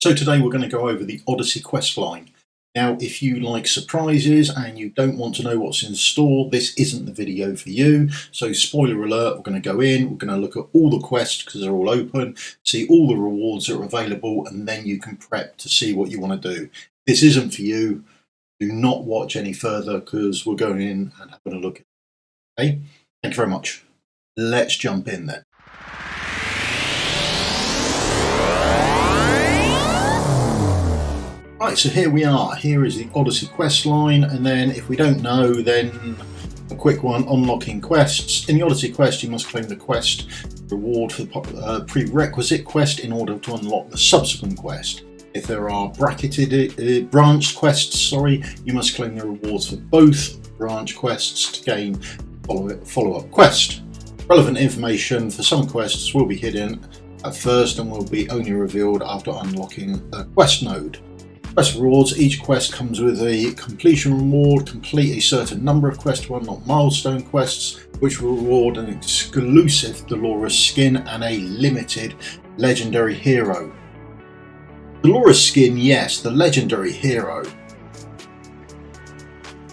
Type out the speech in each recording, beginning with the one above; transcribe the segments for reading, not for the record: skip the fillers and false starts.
So today we're going to go over the Odyssey quest line. Now, if you like surprises and you don't want to know what's in store, this isn't the video for you. So spoiler alert, we're going to go in, we're going to look at all the quests because they're all open, see all the rewards that are available, and then you can prep to see what you want to do. This isn't for you. Do not watch any further because we're going in and having a look at it. Okay? Thank you very much. Let's jump in then. Right, so here we are. Here is the Odyssey quest line, and then if we don't know, then a quick one, unlocking quests. In the Odyssey quest, you must claim the quest reward for the prerequisite quest in order to unlock the subsequent quest. If there are bracketed branched quests, you must claim the rewards for both branch quests to gain follow-up quest. Relevant information for some quests will be hidden at first and will be only revealed after unlocking a quest node. Quest rewards. Each quest comes with a completion reward. Complete a certain number of quests to unlock milestone quests, which will reward an exclusive Dolores skin and a limited legendary hero. Dolores skin, yes. The legendary hero,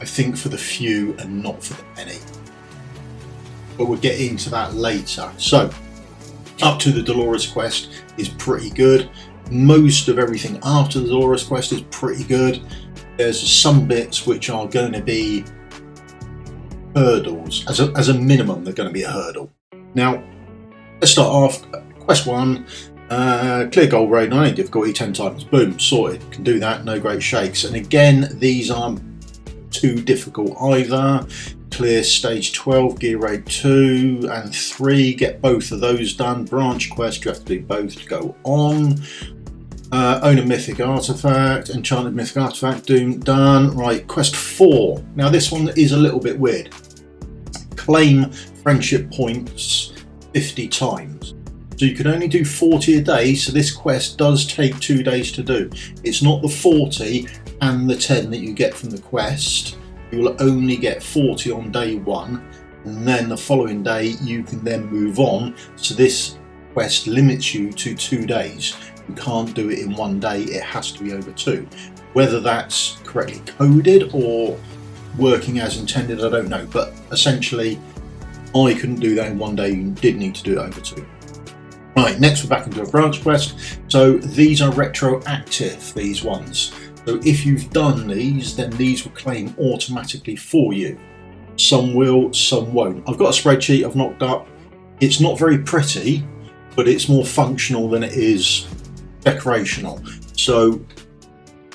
I think, for the few and not for the many. But we'll get into that later. So, up to the Dolores quest is pretty good. Most of everything after the Dolores quest is pretty good. There's some bits which are going to be hurdles. As a minimum, they're going to be a hurdle. Now, let's start off. Quest 1, clear gold raid, 9 difficulty 10 times. Boom, sorted. Can do that, no great shakes. And again, these aren't too difficult either. Clear stage 12, gear raid 2 and 3. Get both of those done. Branch quest, you have to do both to go on. Own a mythic artifact, enchanted mythic artifact, done. Right, quest 4. Now this one is a little bit weird. Claim friendship points 50 times. So you can only do 40 a day, so this quest does take 2 days to do. It's not the 40 and the 10 that you get from the quest. You will only get 40 on day 1, and then the following day you can then move on. So this quest limits you to 2 days. You can't do it in 1 day, it has to be over 2. Whether that's correctly coded or working as intended, I don't know, but essentially I couldn't do that in 1 day. You did need to do it over 2. Right, next we're back into a branch quest. So these are retroactive, these ones. So if you've done these, then these will claim automatically for you. Some will, some won't. I've got a spreadsheet I've knocked up. It's not very pretty, but it's more functional than it is decorational. So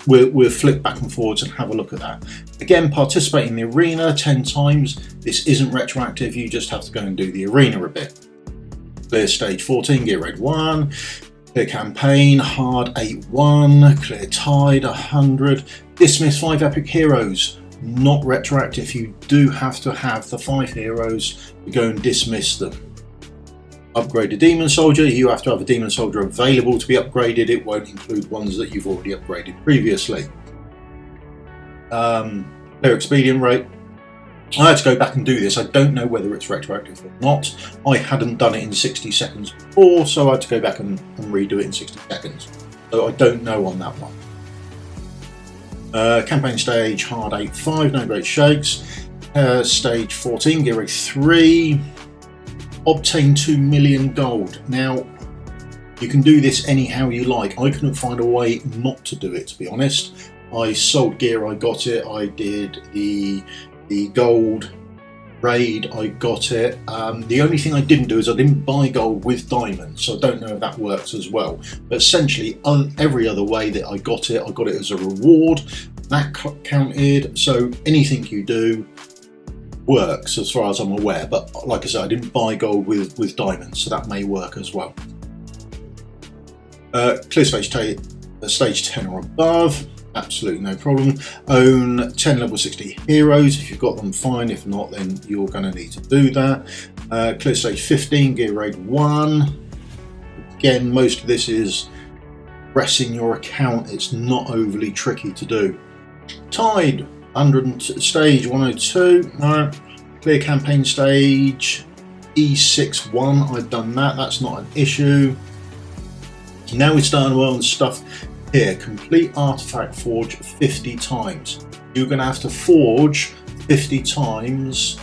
we'll flip back and forwards and have a look at that. Again, participate in the arena 10 times. This isn't retroactive, you just have to go and do the arena a bit. Clear stage 14, gear raid 1. Clear campaign, hard 8-1, clear tide 100, dismiss 5 epic heroes, not retroactive. You do have to have the 5 heroes to go and dismiss them. Upgrade a demon soldier, you have to have a demon soldier available to be upgraded. It won't include ones that you've already upgraded previously. Clear expedient rate. I had to go back and do this. I don't know whether it's retroactive or not. I hadn't done it in 60 seconds before, so I had to go back and redo it in 60 seconds. So I don't know on that one. Campaign stage, hard 8-5, no great shakes. Stage 14, gear raid 3. Obtain 2 million gold. Now, you can do this anyhow you like. I couldn't find a way not to do it, to be honest. I sold gear, I got it. I did the gold raid, I got it. The only thing I didn't do is I didn't buy gold with diamonds, so I don't know if that works as well. But essentially, every other way that I got it as a reward. That counted, so anything you do works as far as I'm aware. But like I said, I didn't buy gold with diamonds, so that may work as well. Clear stage 10 or above. Absolutely no problem. Own 10 level 60 heroes. If you've got them, fine. If not, then you're going to need to do that. Clear stage 15, gear raid 1. Again, most of this is pressing your account. It's not overly tricky to do. Tide, stage 102. No. Clear campaign stage E61. I've done that. That's not an issue. Now we're starting well and stuff. here, complete artifact forge 50 times. You're going to have to forge 50 times.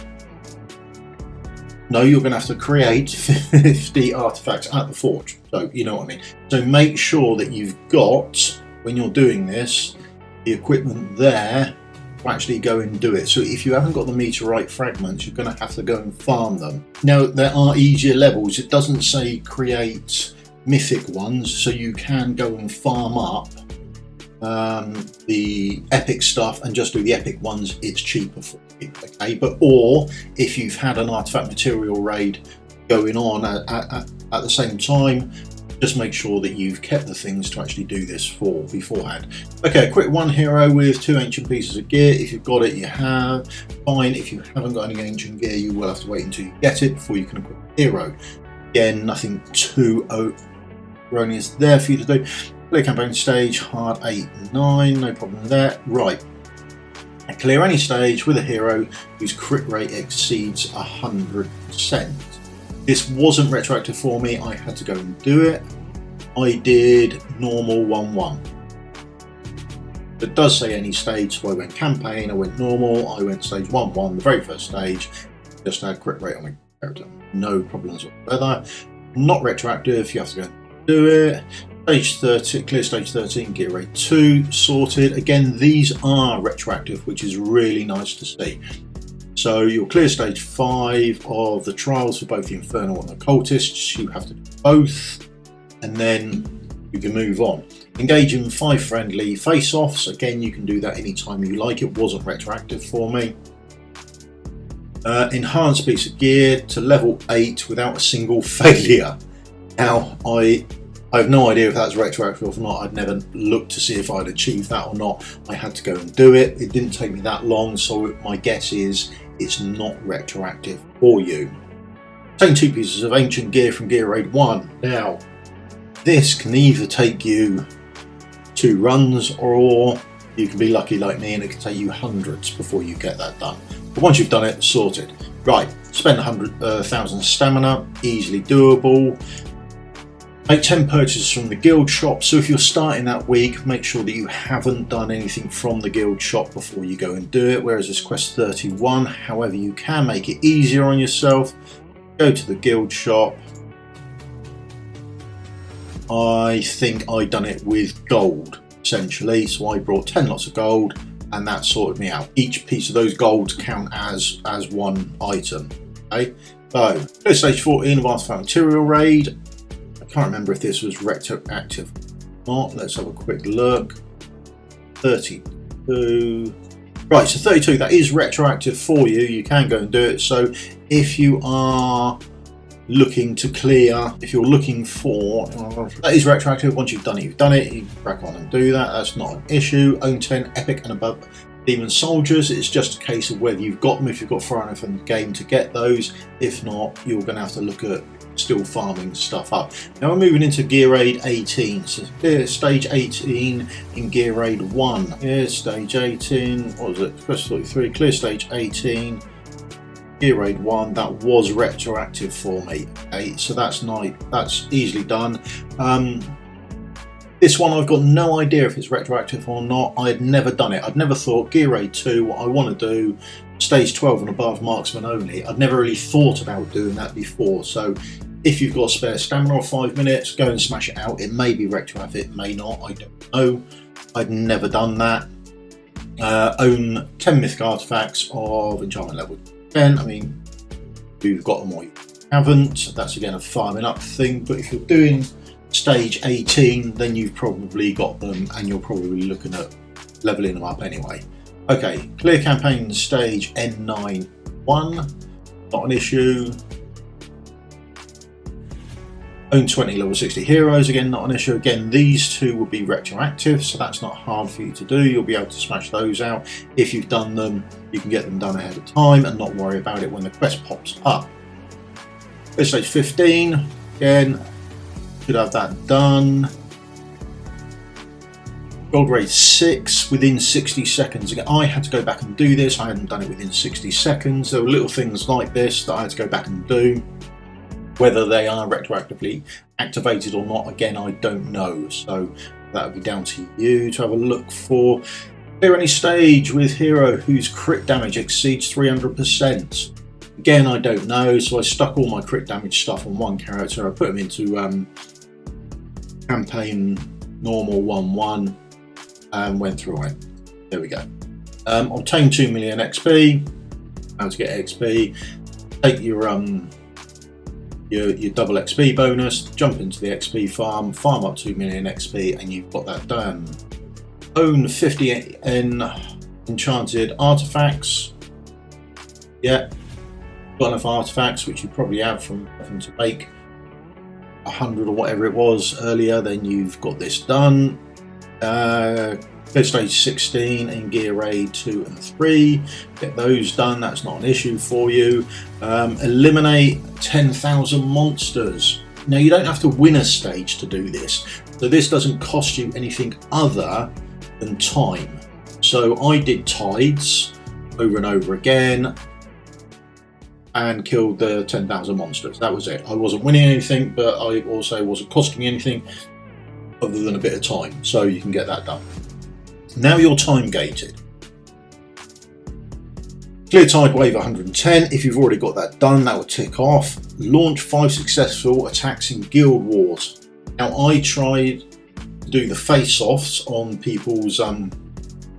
No, you're going to have to create 50 artifacts at the forge. So you know what I mean. So make sure that you've got, when you're doing this, the equipment there to actually go and do it. So if you haven't got the meteorite fragments, you're going to have to go and farm them. Now there are easier levels. It doesn't say create mythic ones, so you can go and farm up the epic stuff and just do the epic ones. It's cheaper for you, okay? But or if you've had an artifact material raid going on at the same time, just make sure that you've kept the things to actually do this for beforehand. Okay, quick one hero with 2 ancient pieces of gear. If you've got it, you have. Fine. If you haven't got any ancient gear, you will have to wait until you get it before you can equip a hero. Again, nothing too erroneous there for you to do. Clear campaign stage, hard 8, 9, no problem there. Right. Clear any stage with a hero whose crit rate exceeds 100%. This wasn't retroactive for me, I had to go and do it. I did normal 1-1. It does say any stage, so I went campaign, I went normal, I went stage 1-1, the very first stage, just had crit rate on my character. No problems whatsoever. Not retroactive, you have to go and do it. Stage 30, clear stage 13, gear rate 2, sorted. Again, these are retroactive, which is really nice to see. So you'll clear stage 5 of the trials for both the Infernal and the Cultists. You have to do both, and then you can move on. Engage in 5 friendly face-offs. Again, you can do that anytime you like. It wasn't retroactive for me. Enhance piece of gear to level 8 without a single failure. Now, I have no idea if that's retroactive or not. I'd never looked to see if I'd achieved that or not. I had to go and do it. It didn't take me that long, so my guess is it's not retroactive for you. Obtain 2 pieces of ancient gear from gear raid 1. Now, this can either take you 2 runs, or you can be lucky like me and it can take you hundreds before you get that done. But once you've done it, sorted. Right, spend 100,000 stamina, easily doable. Make 10 purchases from the guild shop. So if you're starting that week, make sure that you haven't done anything from the guild shop before you go and do it. Whereas this quest 31, however, you can make it easier on yourself. Go to the guild shop. I think I'd done it with gold, essentially. So I brought 10 lots of gold, and that sorted me out. Each piece of those golds count as one item. Okay, so go stage 14 of Artifact Material Raid. I can't remember if this was retroactive or not. Let's have a quick look. 32. Right, so 32, that is retroactive for you. You can go and do it. So if you are looking to clear, if you're looking for, that is retroactive. Once you've done it, you've done it. You can crack on and do that. That's not an issue. Own 10 epic and above demon soldiers. It's just a case of whether you've got them, if you've got Forerunner from the game to get those. If not, you're going to have to look at still farming stuff up. Now we're moving into gear raid 18. So clear stage 18 in gear raid 1. Here's stage 18. What was it? Quest 43. Clear stage 18. Gear raid 1. That was retroactive for me. Okay, so that's nice. That's easily done. This one I've got no idea if it's retroactive or not. I had never done it. I'd never thought gear raid 2, what I want to do, stage 12 and above marksman only. I'd never really thought about doing that before. So if you've got spare stamina or 5 minutes, go and smash it out. It may be retroactive, it may not, I don't know. I'd never done that. Own 10 mythic artifacts of enchantment level 10. I mean, you've got them or you haven't. That's again a farming up thing, but if you're doing stage 18, then you've probably got them and you're probably looking at leveling them up anyway. Okay, clear campaign stage N9-1, not an issue. Own 20 level 60 heroes, again not an issue. Again, these two will be retroactive, so that's not hard for you to do. You'll be able to smash those out. If you've done them, you can get them done ahead of time and not worry about it when the quest pops up. Let's stage 15, again, should have that done. Gold raid 6 within 60 seconds. Again, I had to go back and do this. I hadn't done it within 60 seconds. There were little things like this that I had to go back and do. Whether they are retroactively activated or not, again, I don't know. So That would be down to you to have a look for. Clear any stage with hero whose crit damage exceeds 300%. Again, I don't know, so I stuck all my crit damage stuff on one character. I put them into campaign normal 1-1 and went through it. There we go. Obtain 2 million XP. How to get XP? Take your double XP bonus, jump into the XP farm, farm up 2 million XP, and you've got that done. Own 50 enchanted artifacts. Yeah, got enough artifacts, which you probably have from having to make 100 or whatever it was earlier. Then you've got this done. Clear stage 16 in gear raid 2 and 3. Get those done. That's not an issue for you. Eliminate 10,000 monsters. Now you don't have to win a stage to do this, so this doesn't cost you anything other than time. So I did tides over and over again and killed the 10,000 monsters. That was it. I wasn't winning anything, but I also wasn't costing me anything other than a bit of time, so you can get that done. Now you're time gated. Clear tide wave 110. If you've already got that done, that will tick off. Launch 5 successful attacks in guild wars. Now I tried to do the face-offs on people's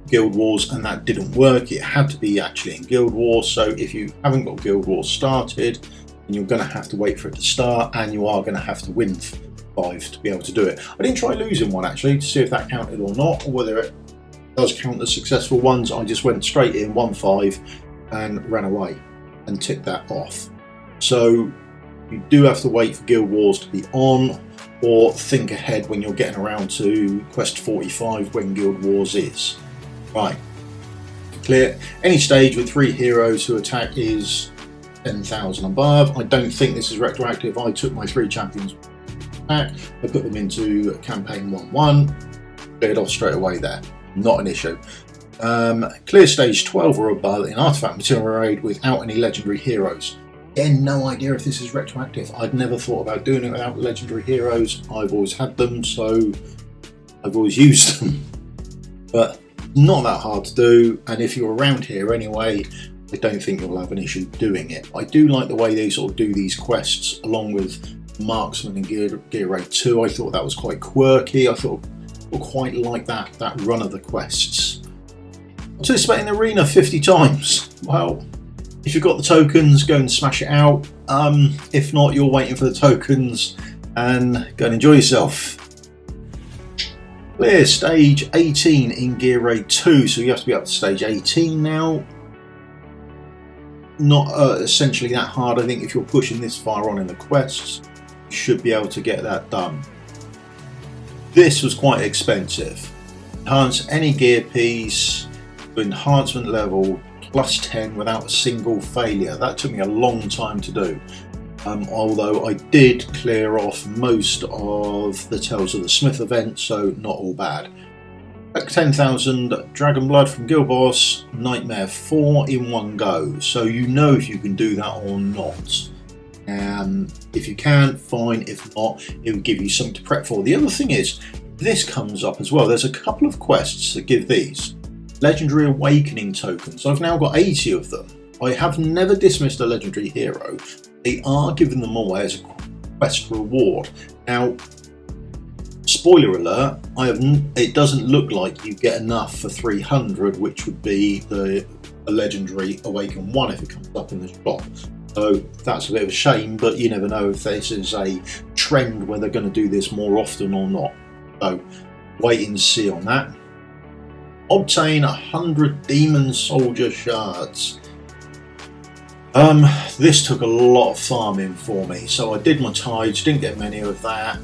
guild wars, and that didn't work. It had to be actually in guild wars. So if you haven't got guild wars started, then you're going to have to wait for it to start, and you are going to have to win 5 to be able to do it. I didn't try losing one actually to see if that counted or not, or whether it does count as successful ones. I just went straight in, won 5 and ran away and ticked that off. So you do have to wait for guild wars to be on, or think ahead when you're getting around to quest 45 when guild wars is. Right, clear any stage with 3 heroes who attack is 10,000 above. I don't think this is retroactive. I took my 3 champions attack, I put them into campaign 1-1, cleared off straight away there. Not an issue. Clear stage 12 or above in artifact material raid without any legendary heroes. Again, no idea if this is retroactive. I'd never thought about doing it without legendary heroes. I've always had them, so I've always used them. But not that hard to do, and if you're around here anyway, I don't think you'll have an issue doing it. I do like the way they sort of do these quests along with Marksman and Gear Raid 2. I thought that was quite quirky. I thought quite like that run of the quests. Participate in the arena 50 times. Well, if you've got the tokens, go and smash it out. If not, you're waiting for the tokens and go and enjoy yourself. Clear stage 18 in Gear Raid 2, so you have to be up to stage 18 now. Not essentially that hard. I think if you're pushing this far on in the quests, you should be able to get that done. This was quite expensive. Enhance any gear piece to enhancement level plus 10 without a single failure. That took me a long time to do. Although I did clear off most of the Tales of the Smith event, so not all bad. 10,000 Dragon Blood from Guild Boss, Nightmare 4 in one go, so you know if you can do that or not. If you can, fine. If not, it will give you something to prep for. The other thing is, this comes up as well. There's a couple of quests that give these. Legendary Awakening tokens. I've now got 80 of them. I have never dismissed a legendary hero. They are giving them away as a quest reward. Now, spoiler alert, it doesn't look like you get enough for 300, which would be the legendary Awaken 1 if it comes up in the shop. So that's a bit of a shame, but you never know if this is a trend where they're going to do this more often or not. So wait and see on that. Obtain 100 Demon Soldier shards. This took a lot of farming for me, so I did my tides, didn't get many of that.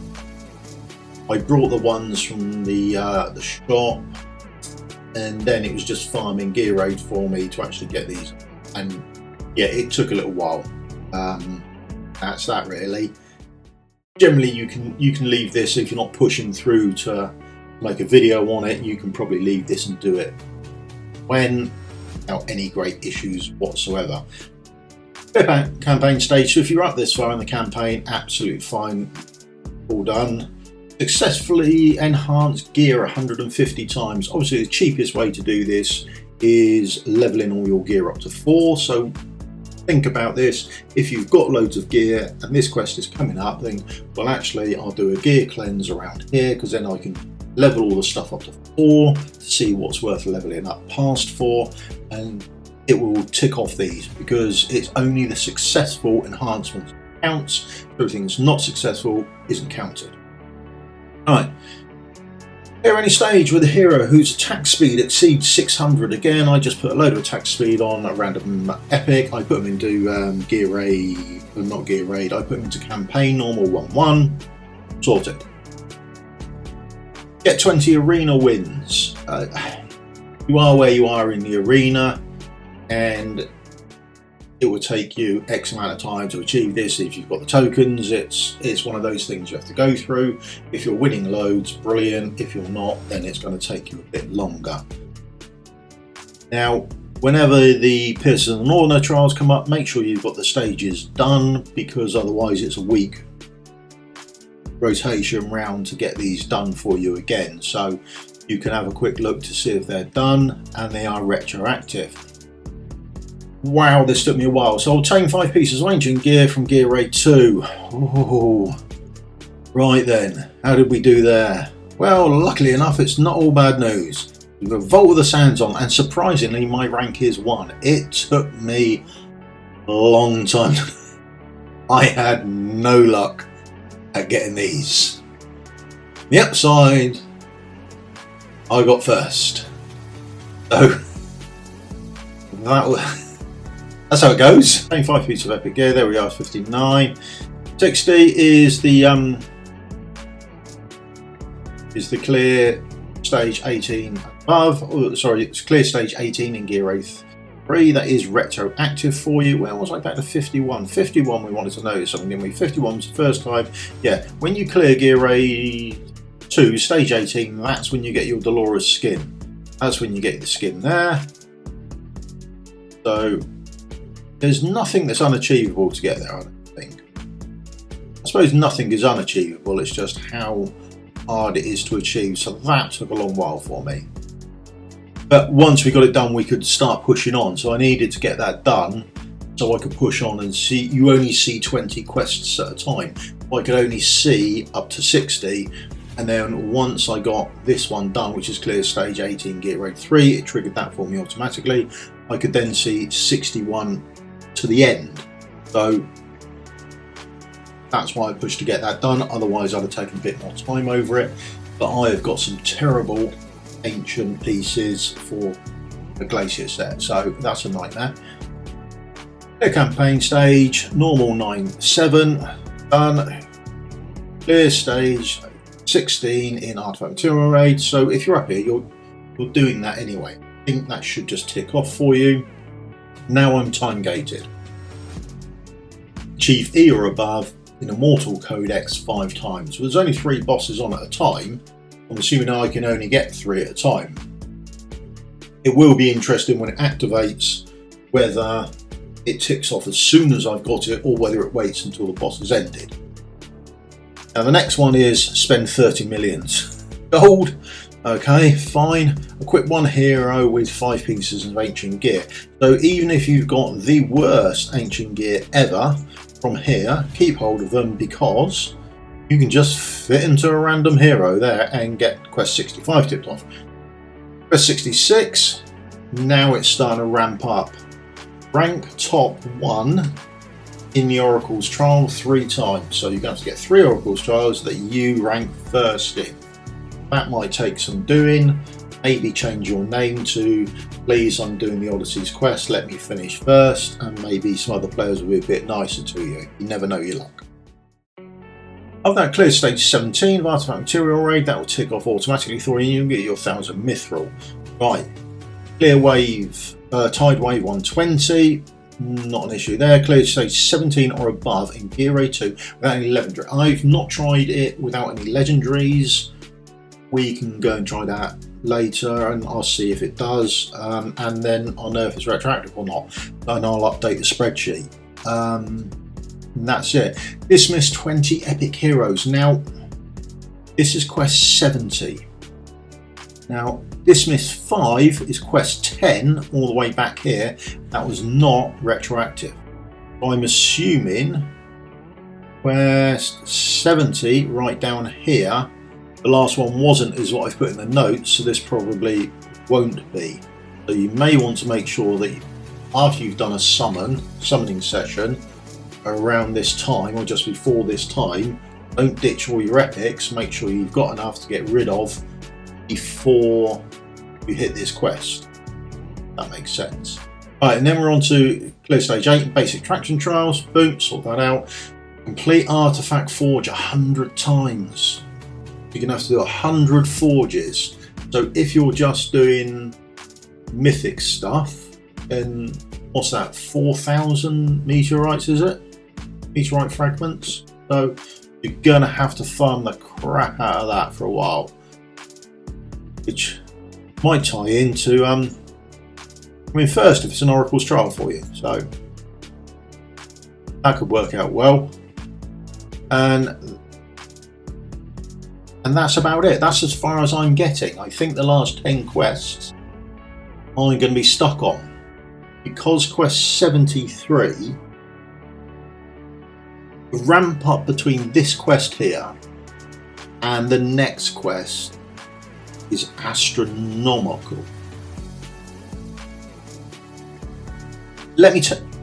I brought the ones from the shop, and then it was just farming gear raids for me to actually get these, and yeah, it took a little while. That's that really. Generally, you can leave this if you're not pushing through to make a video on it. You can probably leave this and do it without any great issues whatsoever. Campaign stage. So if you're up this far in the campaign, absolutely fine, all done. Successfully enhanced gear 150 times. Obviously the cheapest way to do this is leveling all your gear up to 4. So think about this. If you've got loads of gear and this quest is coming up, then well actually I'll do a gear cleanse around here, because then I can level all the stuff up to 4 to see what's worth leveling up past 4, and it will tick off these because it's only the successful enhancements counts. Everything that's not successful isn't counted. Alright, here any stage with a hero whose attack speed exceeds 600. Again, I just put a load of attack speed on a random epic. I put them into gear raid, not gear raid, I put them into campaign, normal 1-1, sorted. Get 20 arena wins. You are where you are in the arena, and it will take you X amount of time to achieve this. If you've got the tokens, it's one of those things you have to go through. If you're winning loads, brilliant. If you're not, then it's going to take you a bit longer. Now, whenever the Pearson and Orner trials come up, make sure you've got the stages done, because otherwise it's a week rotation round to get these done for you again. So you can have a quick look to see if they're done, and they are retroactive. Wow, this took me a while. So I'll obtain 5 pieces of ancient gear from gear raid 2. Ooh. Right then, how did we do there? Well, luckily enough, it's not all bad news. We've got Vault of the Sands on, and surprisingly my rank is 1. It took me a long time. I had no luck at getting these. The upside, I got first. So that's how it goes. 5 pieces of epic gear. There we are, 59. 60 is the clear stage 18 above. Oh, sorry, it's clear stage 18 in gear raid 3. That is retroactive for you. Where was I back to 51? 51, we wanted to notice something, didn't we? 51 was the first time. Yeah, when you clear gear raid 2, stage 18, that's when you get your Dolores skin. That's when you get the skin there. So there's nothing that's unachievable to get there, I don't think. I suppose nothing is unachievable, it's just how hard it is to achieve. So that took a long while for me. But once we got it done, we could start pushing on. So I needed to get that done so I could push on and see. You only see 20 quests at a time. I could only see up to 60. And then once I got this one done, which is clear stage 18 gear raid 3, it triggered that for me automatically. I could then see 61 to the end. So that's why I pushed to get that done. Otherwise I'd have taken a bit more time over it. But I have got some terrible ancient pieces for the glacier set, so that's a nightmare. Clear campaign stage, normal 9-7, done. Clear stage 16 in artifact material raid. So if you're up here, you're doing that anyway. I think that should just tick off for you. Now I'm time gated. Achieve E or above in Immortal Codex 5 times. Well, there's only 3 bosses on at a time. I'm assuming I can only get 3 at a time. It will be interesting when it activates whether it ticks off as soon as I've got it or whether it waits until the boss has ended. Now the next one is spend 30 millions. Gold. Okay, fine. Equip 1 hero with 5 pieces of ancient gear. So even if you've got the worst ancient gear ever, from here, keep hold of them, because you can just fit into a random hero there and get quest 65 tipped off. Quest 66, now it's starting to ramp up. Rank top 1 in the Oracle's trial 3 times. So you're going to have to get 3 Oracle's trials that you rank first in. That might take some doing. Maybe change your name to please, I'm doing the Odyssey's quest, let me finish first, and maybe some other players will be a bit nicer to you. You never know your luck. Of that clear stage 17 of artifact material raid, that will tick off automatically for you. You'll get your 1000 mithril. Right, clear wave, tide wave 120, not an issue there. Clear stage 17 or above in gear raid 2 without any legendary. I've not tried it without any legendaries. We can go and try that later and I'll see if it does, and then I'll know if it's retroactive or not, and I'll update the spreadsheet. And that's it. Dismiss 20 epic heroes. Now This is quest 70. Now, Dismiss 5 is quest 10 all the way back here. That was not retroactive. I'm assuming quest 70 right down here, the last one wasn't, is what I've put in the notes, so this probably won't be. So you may want to make sure that after you've done a summoning session around this time or just before this time, don't ditch all your epics. Make sure you've got enough to get rid of before you hit this quest. That makes sense. Right, and then we're on to clear stage 8, basic traction trials. Boom, sort that out. Complete artifact forge 100 times. You're gonna have to do 100 forges. So if you're just doing mythic stuff, then what's that, 4,000 meteorites, is it? Meteorite fragments. So you're gonna have to farm the crap out of that for a while, which might tie into first if it's an Oracle's trial for you, so that could work out well. And that's about it. That's as far as I'm getting. I think the last 10 quests I'm going to be stuck on, because quest 73, the ramp up between this quest here and the next quest is astronomical.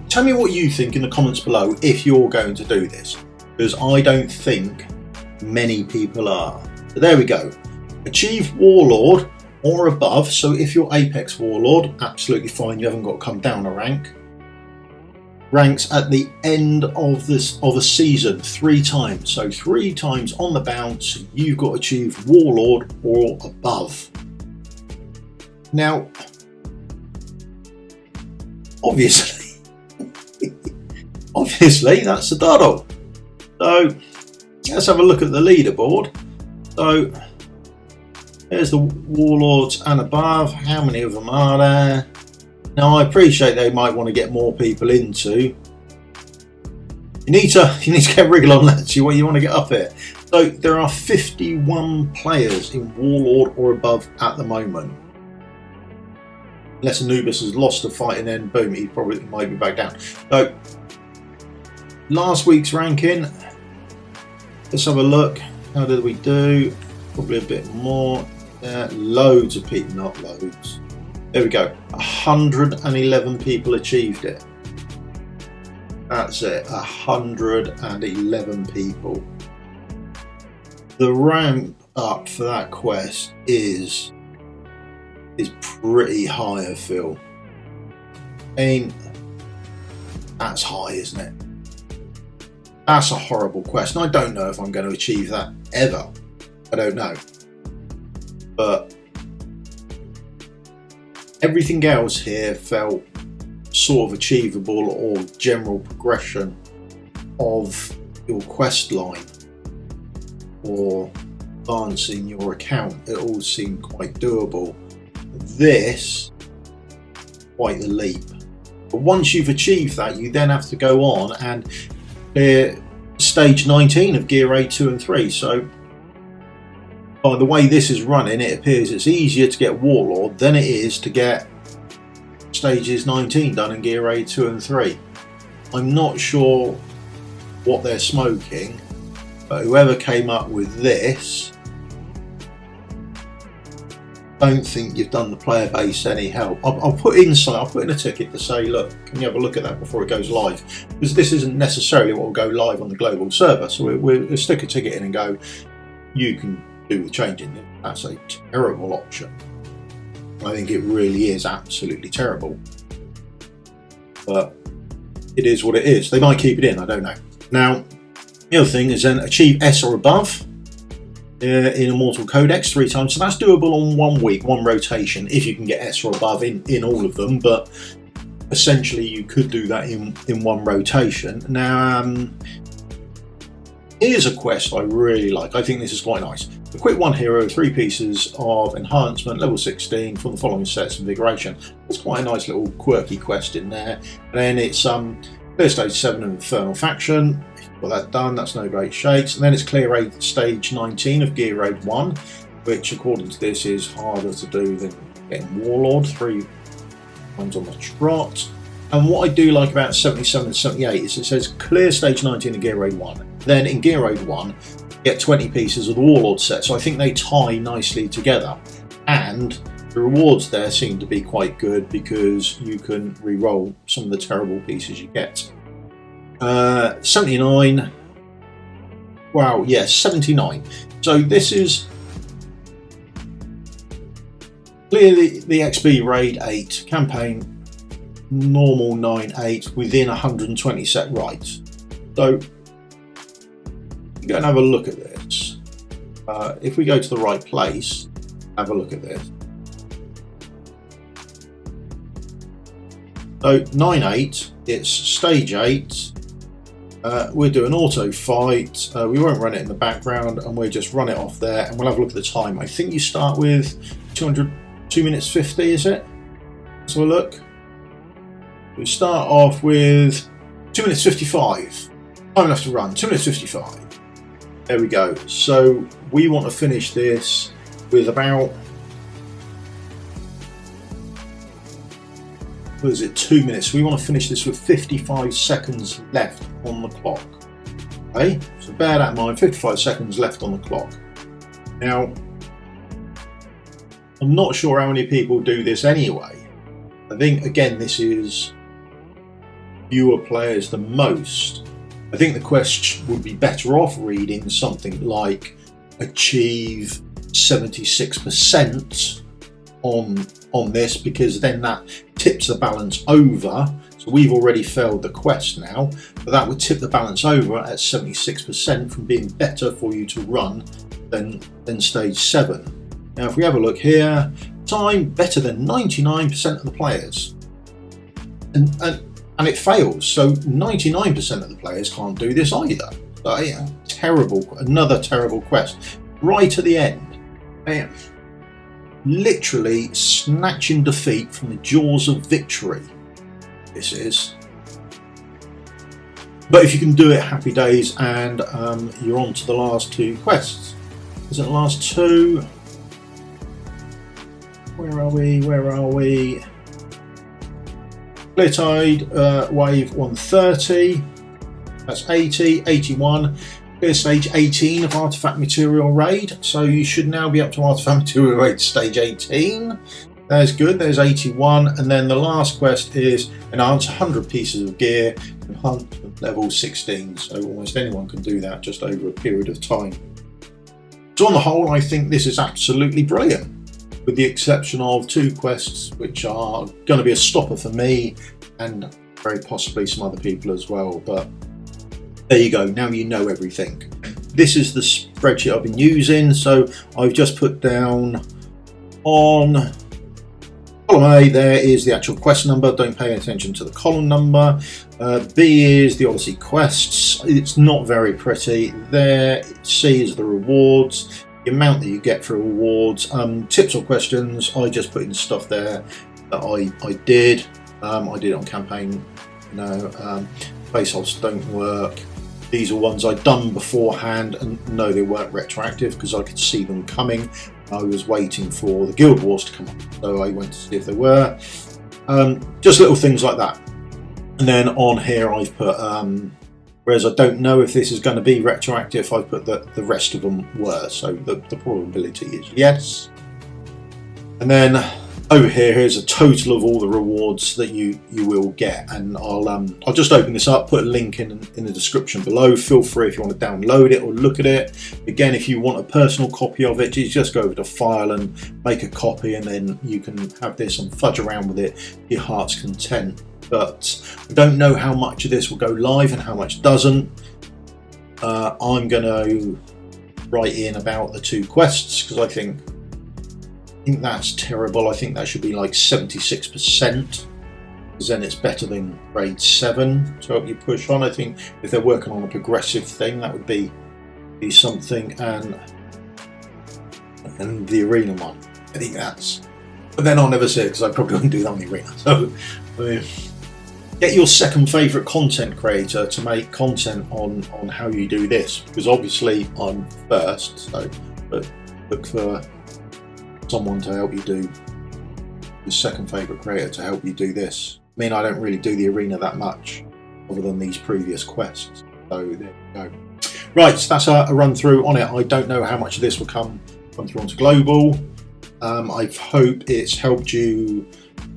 Tell me what you think in the comments below if you're going to do this, because I don't think many people are. So there we go. Achieve Warlord or above. So if you're Apex Warlord, absolutely fine. You haven't got to come down a rank. Ranks at the end of a season 3 times. So 3 times on the bounce, you've got to achieve Warlord or above. Now, obviously that's the doddle. So let's have a look at the leaderboard. So there's the Warlords and above. How many of them are there? Now, I appreciate they might want to get more people into. You need to get a wriggle on that. See what you want to get up here. So there are 51 players in Warlord or above at the moment. Unless Anubis has lost a fight and then boom, he probably might be back down. So last week's ranking, let's have a look. How did we do? Probably a bit more. Loads of people, not loads. There we go. 111 people achieved it. That's it. 111 people. The ramp up for that quest is pretty high, I feel. That's high, isn't it? That's a horrible quest. And I don't know if I'm going to achieve that ever. I don't know. But everything else here felt sort of achievable, or general progression of your quest line or advancing your account. It all seemed quite doable. This, quite the leap. But once you've achieved that, you then have to go on and clear stage 19 of Gear A, 2 and 3. So by the way this is running, it appears it's easier to get Warlord than it is to get stages 19 done in Gear A, 2 and 3. I'm not sure what they're smoking, but whoever came up with this, don't think you've done the player base any help. I'll put in a ticket to say, look, can you have a look at that before it goes live? Because this isn't necessarily what will go live on the global server. So we'll stick a ticket in and go, you can do the changing. That's a terrible option. I think it really is absolutely terrible. But it is what it is. They might keep it in, I don't know. Now, the other thing is then achieve S or above in Immortal Codex 3 times. So that's doable on 1 week, 1 rotation, if you can get S or above in all of them. But essentially you could do that in 1 rotation. Now, here's a quest I really like. I think this is quite nice. A quick 1 hero, 3 pieces of enhancement, level 16 from the following sets of invigoration. It's quite a nice little quirky quest in there. And then it's Clear stage 7 of Infernal Faction. If you've got that done, that's no great shakes. And then it's clear stage 19 of Gear Raid 1, which according to this is harder to do than getting Warlord 3 times on the trot. And what I do like about 77 and 78 is it says clear stage 19 of Gear Raid 1. Then in Gear Raid 1, you get 20 pieces of the Warlord set. So I think they tie nicely together. And the rewards there seem to be quite good because you can re-roll some of the terrible pieces you get. 79. Wow, yes, 79. So this is clearly the XP Raid 8 campaign, normal 9-8 within 120 set rights. So go and have a look at this. If we go to the right place, have a look at this. So 9-8, it's stage 8. We're doing auto fight. We won't run it in the background, and we'll just run it off there, and we'll have a look at the time. I think you start with 2 minutes 50, is it? Let's have a look. We start off with 2 minutes 55. Time enough to run. 2 minutes 55. There we go. So we want to finish this with about, what is it, 2 minutes. We want to finish this with 55 seconds left on the clock. Okay, so bear that in mind, 55 seconds left on the clock. Now, I'm not sure how many people do this anyway. I think, again, this is fewer players than most. I think the quest would be better off reading something like achieve 76% on this, because then that tips the balance over. So we've already failed the quest now, but that would tip the balance over at 76% from being better for you to run than stage 7. Now if we have a look here, time better than 99% of the players, and it fails. So 99% of the players can't do this either. So, yeah, terrible, another terrible quest. Right at the end, literally snatching defeat from the jaws of victory. This is. But if you can do it, happy days, and you're on to the last 2 quests. Is it the last 2? Where are we? Where are we? Clear Tide, wave 130. That's 80, 81. Clear stage 18 of Artifact Material Raid. So you should now be up to Artifact Material Raid stage 18. There's good, there's 81. And then the last quest is enhance 100 pieces of gear and hunt level 16. So almost anyone can do that just over a period of time. So on the whole, I think this is absolutely brilliant, with the exception of 2 quests which are going to be a stopper for me and very possibly some other people as well. But there you go, now you know everything. This is the spreadsheet I've been using, so I've just put down on column A, there is the actual quest number, don't pay attention to the column number. B is the Odyssey quests, it's not very pretty. There, C is the rewards, the amount that you get for rewards. Tips or questions, I just put in stuff there that I did. I did it on campaign, placeholders don't work. These are ones I'd done beforehand, and no, they weren't retroactive because I could see them coming. I was waiting for the Guild Wars to come up, so I went to see if they were. Just little things like that. And then on here I've put, whereas I don't know if this is going to be retroactive, I've put that the rest of them were, so the probability is yes. And then over here, here's a total of all the rewards that you will get, and I'll just open this up, put a link in the description below. Feel free if you want to download it or look at it. Again, if you want a personal copy of it, you just go over to File and make a copy, and then you can have this and fudge around with it to your heart's content. But I don't know how much of this will go live and how much doesn't. I'm going to write in about the 2 quests because I think that's terrible. I think that should be like 76%, because then it's better than grade 7 to help you push on. I think if they're working on a progressive thing, that would be something. And the arena one, I think that's, but then I'll never see it because I probably wouldn't do that on the arena. So Get your second favourite content creator to make content on how you do this, because obviously I'm first, so look for someone to help you do your second favourite creator to help you do this. I mean, I don't really do the arena that much other than these previous quests, so there you go. Right, so that's a run through on it. I don't know how much of this will come through onto global. I hope it's helped you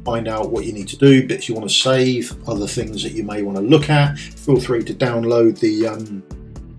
find out what you need to do, bits you want to save, other things that you may want to look at. Feel free to download the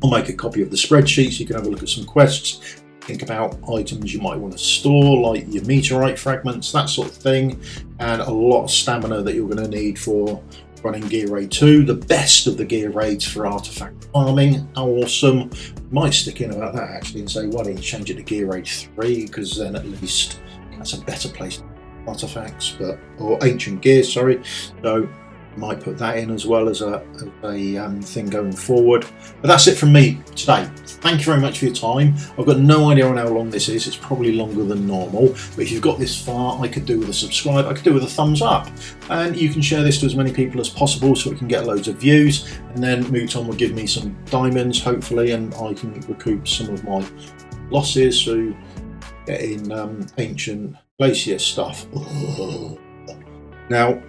or make a copy of the spreadsheet so you can have a look at some quests, think about items you might want to store, like your meteorite fragments, that sort of thing, and a lot of stamina that you're going to need for running Gear Raid 2, the best of the gear raids for artifact farming. How awesome. Might stick in about that actually and say, why don't you change it to Gear Raid 3, because then at least that's a better place artifacts, or ancient gear, sorry. So might put that in as well as a thing going forward. But that's it from me today. Thank you very much for your time. I've got no idea on how long this is. It's probably longer than normal, but if you've got this far, I could do with a subscribe, I could do with a thumbs up, and you can share this to as many people as possible so we can get loads of views, and then Mouton will give me some diamonds hopefully, and I can recoup some of my losses through getting ancient glacier stuff. Now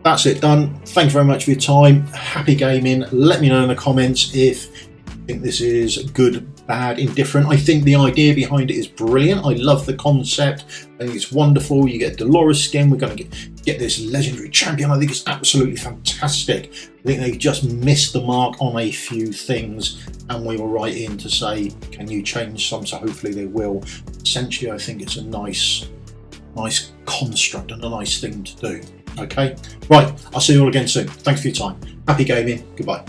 that's it done. Thank you very much for your time. Happy gaming. Let me know in the comments if you think this is good, bad, indifferent. I think the idea behind it is brilliant. I love the concept. I think it's wonderful. You get Dolores skin. We're going to get this legendary champion. I think it's absolutely fantastic. I think they just missed the mark on a few things, and we were right in to say, can you change some? So hopefully they will. Essentially, I think it's a nice construct and a nice thing to do. Okay, right, I'll see you all again soon. Thanks for your time. Happy gaming. Goodbye.